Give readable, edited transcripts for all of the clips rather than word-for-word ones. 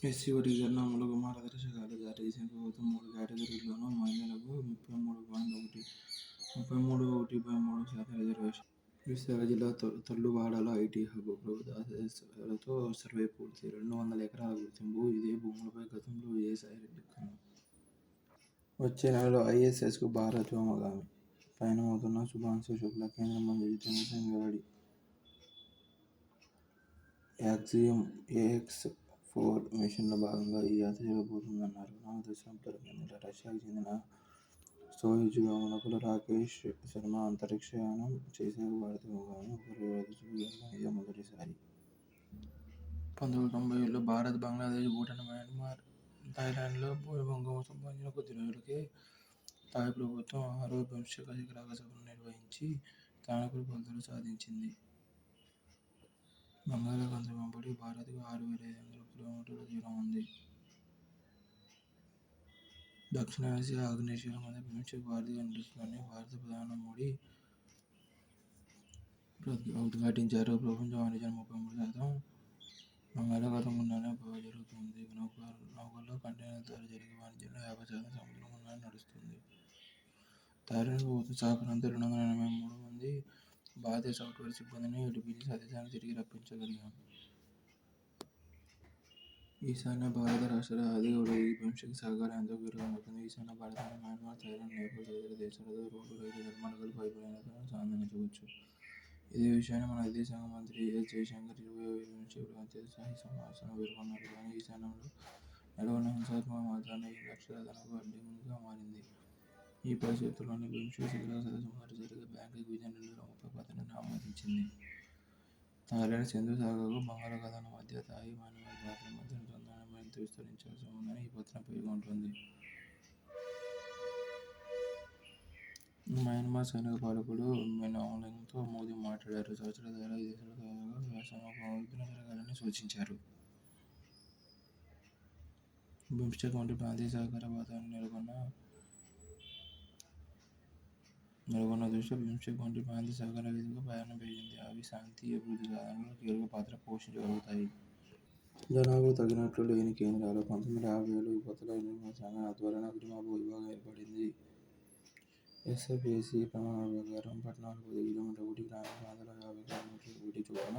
SC వర్గీకరణ అమలుకు మార్గదర్శకాలు జారీ చేసిన ప్రభుత్వం 3 కేటగిరీల్లోనూ మహిళలకు 33.13% రిజర్వేషన్. విశాఖ జిల్లా తల్లువాడలో ఐటీ హబ్ ప్రభుత్వ ఆదేశాలతో సర్వే పూర్తి. 200 ఎకరాల గుర్తింపు. ఇదే భూములపై గతంలో విజయసాయిరెడ్డి కన్ను. వచ్చే నెలలో ఐఏఎస్కు భారత్ వ్యోమగామి పయనమవుతున్న శుభాంశు శుక్లా కేంద్ర మంత్రి జితేంద్ర సింగ్ వెల్లడి. యాక్సియం AX-4 మిషన్లో భాగంగా ఈ యాత్ర జరగబోతుందన్నారు. 4 దశాబ్దాల కిందట రష్యాకు చెందిన సోయుజ్ వ్యోమనౌకలో రాకేష్ శర్మ అంతరిక్షయానం చేశారు. భారత వ్యోమగామి ఉపగ్రహాల చూపులకు ఇదే మొదటిసారి. 1990లో భారత్, బంగ్లాదేశ్, భూటాన్, మయన్మార్, థాయిలాండ్లో భూవిభంగం సంభవించిన కొద్ది రోజులకే థాయ్ ప్రభుత్వం 6వ బిమ్స్టెక్ శిఖరాగ్ర సభను నిర్వహించి సానుకూల ఫలితాలు సాధించింది. బంగాళాఖాతం వెంబడి భారత్కు 6,500 కిలోమీటర్ల దూరం ఉంది. దక్షిణాసియా, ఆగ్నేయాసియాల మధ్య బిమ్స్టెక్ వారధిగా నిలుస్తుందని భారత ప్రధాని మోదీ ఉద్ఘాటించారు. ప్రపంచ వాణిజ్యంలో 33% బంగాళాఖాతం గుండానే జరుగుతుంది. నౌకల్లో కంటైనర్ల ద్వారా జరిగే వాణిజ్యంలో 50% సముద్రం గుండానే నడుస్తుంది. థాయిలాండ్ ప్రభుత్వ సహకారంతో 283 మంది భారతీయ సాఫ్ట్వేర్ సిబ్బందిని పిలిపించి స్వదేశానికి తిరిగి రప్పించగలిగాం. ఈశాన్య భారత రాష్ట్రాల ఆర్థిక అభివృద్ధికి బిమ్స్టెక్ సహకారం ఎంతో కీలకమవుతుంది. ఈశాన్య భారతంలో మయన్మార్, థాయిలాండ్, నేపాల్ తదితర దేశాలతో రోడ్డు, రైలు నిర్మాణాలకు పైపులైన్లతో సంధానించవచ్చు. ఇదే విషయాన్ని మన విదేశాంగ మంత్రి ఎస్. జయశంకర్ 20వ బిమ్స్టెక్ అత్యవసర స్థాయి సమావేశంలో పేర్కొన్నారు. కానీ ఈశాన్యంలో నెలకొన్న హింసాత్మక వాతావరణం ఈ లక్ష్యాసాధనకు అడ్డంకిగా మారింది. ఈ పరిస్థితుల్లోనే బిమ్స్టెక్ శిఖరాగ్ర సదస్సు మొదటిసారిగా బ్యాంకాక్ విజన్ 2030 పత్రాన్ని ఆమోదించింది. థాయిలాండ్ సింధు సాగర్కు బంగాళాఖాతాల మధ్య థాయ్, మయన్మార్ భారత్ల మధ్య అనుసంధానాన్ని మరింత విస్తరించాల్సి ఉందని ఈ పత్రం పేర్కొంటోంది. మయన్మార్ సైనిక పాలకుడు మిన్ ఆంగ్లైంగ్తో మోదీ మాట్లాడారు. చర్చల ద్వారా ఈ దేశాల తాజాగా వ్యాసంగ పునరుద్ధరణ జరగాలని సూచించారు. బిమ్స్టెక్ వంటి ప్రాంతీయ సహకార వాతావరణం నెలకొన్న దృష్ట్యా బిమ్స్టెక్ వంటి ప్రాంతీయ సహకార వేదికగా ప్రయాణం పెరిగింది. అవి శాంతి, అభివృద్ధి సాధనలో కీలక పాత్ర పోషించగలుగుతాయి. జనాభాకు తగినట్లు లేని కేంద్రాలు. 1950లో విపత్తుల నిర్వహణ సంఘం ఆధ్వర్యంలో అగ్నిమాపక విభాగం ఏర్పడింది. SFAC ప్రమాణాల ప్రకారం పట్టణాలకు 10 కిలోమీటర్ల ఒకటి, గ్రామీణ ప్రాంతాలకు 50 కిలోమీటర్ల ఒకటి చొప్పున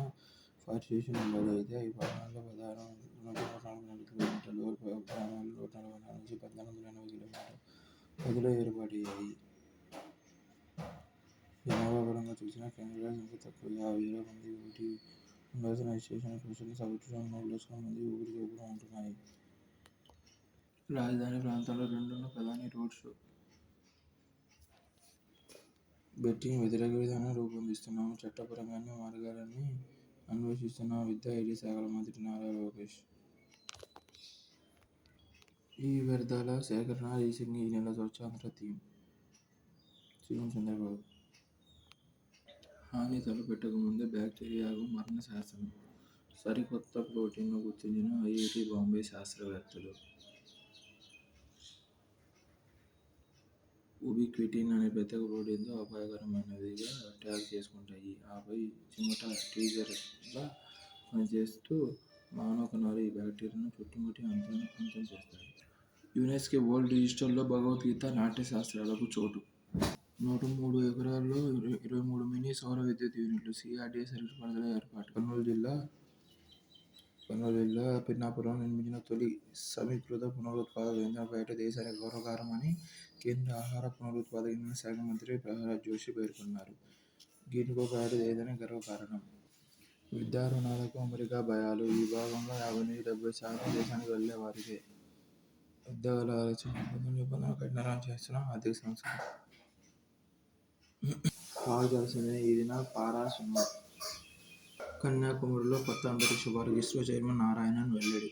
ఫైర్ స్టేషన్లు ఉండాలి. అయితే ఈ పట్టణాల్లో 16 నుంచి 144 కిలోమీటర్లు, గ్రామాల్లో 144 నుంచి 1,880 కిలోమీటర్ల పరిధిలో ఏర్పాటయ్యాయి. జనాభా పరంగా చూసినా కేంద్రాల సంఖ్య తక్కువ. 50,000 మంది ఒకటి ఉండాల్సిన ఈ స్టేషన్ల పరిస్థితులు సంవత్సరానికి 3 లక్షల మంది ఊపిరి చొప్పున ఉంటున్నాయి. రాజధాని ప్రాంతాల్లో 2న ప్రధాని రోడ్ షో. బెట్టింగ్ వ్యతిరేక విధానాన్ని రూపొందిస్తున్నాం. చట్టపరంగా అన్ని మార్గాలనీ అన్వేషిస్తున్నాం. విద్యా, ఐటీ శాఖల మంత్రి నారా లోకేష్. ఈ వ్యర్థాల సేకరణ, రీసైక్లింగ్ ఈ నెల స్వచ్ఛాంధ్ర థీమ్. సీఎం చంద్రబాబు. హాని తలపెట్టకముందే బ్యాక్టీరియాకు మరణ శాసనం. సరికొత్త ప్రోటీన్ను గుర్తించిన IIT బాంబే శాస్త్రవేత్తలు. ఉబిక్విటిన్ అనే ప్రత్యేక ప్రోటీన్తో అపాయకరమైనవిగా ట్యాగ్ చేసుకుంటాయి. ఆపై చిమట టీజర్లా పనిచేస్తూ మానవ కణాలు ఈ బ్యాక్టీరియాను చుట్టుముట్టి అంతం చేస్తాయి. యునెస్కో వరల్డ్ రిజిస్టర్లో భగవద్గీత నాట్యశాస్త్రాలకు చోటు. 103 ఎకరాల్లో 23 మినీ సౌర విద్యుత్ యూనిట్లు. CRDA సర్వీసు పరిధిలో ఏర్పాటు. కర్నూలు జిల్లా పిన్నాపురంలో నిర్మించిన తొలి సమీకృత పునరుత్పాదక ఇంధన ప్రాజెక్టు దేశానికి గర్వకారణమని కేంద్ర ఆహార, పునరుత్పాదక ఇంధన శాఖ మంత్రి ప్రహ్లాద్ జోషి పేర్కొన్నారు. గ్రీన్కో ప్రాజెక్టు దేశానికి గర్వకారణం. విద్యా రుణాలకు అమెరికా భయాలు. ఈ విభాగంలో 50-70% దేశానికి వెళ్లే వారికే. ఉద్యోగాల ఆలస్యం నిబంధనలు కఠినతరం చేస్తున్న ఆర్థిక సంస్థలు. కావాల్సిందే ఈదిన పారా సుమ్మర్. కన్యాకుమారిలో కొత్త అంతరిక్ష పార్క్. ఇస్రో చైర్మన్ నారాయణన్ వెల్లడి.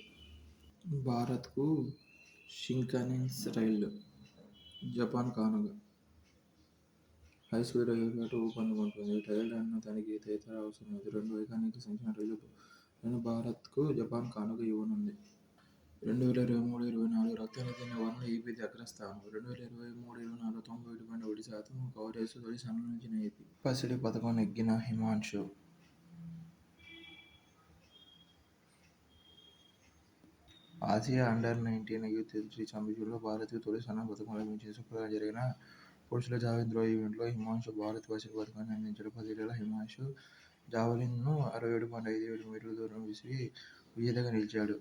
భారత్కు షింకన్సేన్ రైళ్లు జపాన్ కానుక. హైస్పీడ్ రైలుఫ్లైట్ ఊపందుకుంటోంది. ట్రయల్ రన్, తనిఖీ తదితర అవసరం లేదు. 2 ఐకానిక్ సంచలన రైళ్లను భారత్కు జపాన్ కానుక ఇవ్వనుంది. 2023-24 రక్తనీటి నివారణలో ఏపీది అగ్రస్థానం. 2023-24 91.1% కవరేజ్తో తొలి స్థానంలో నిలిచిన ఏపీ. పసిడి పథకం నెగ్గిన Himanshu. Asia under nineteen youth three ఛాంపియన్షిప్లో భారత్కు తొలి స్వర్ణ పతకం లభించింది. శుక్రవారం జరిగిన పురుషుల జావెలిన్ త్రో ఈవెంట్లో హిమాంశు భారత్ పసిడి పతకాన్ని అందించాడు. 10 ఏళ్ల హిమాంశు జావెలిన్ను 67.57 మీటర్ల దూరం విసిరి విజేతగా నిలిచాడు.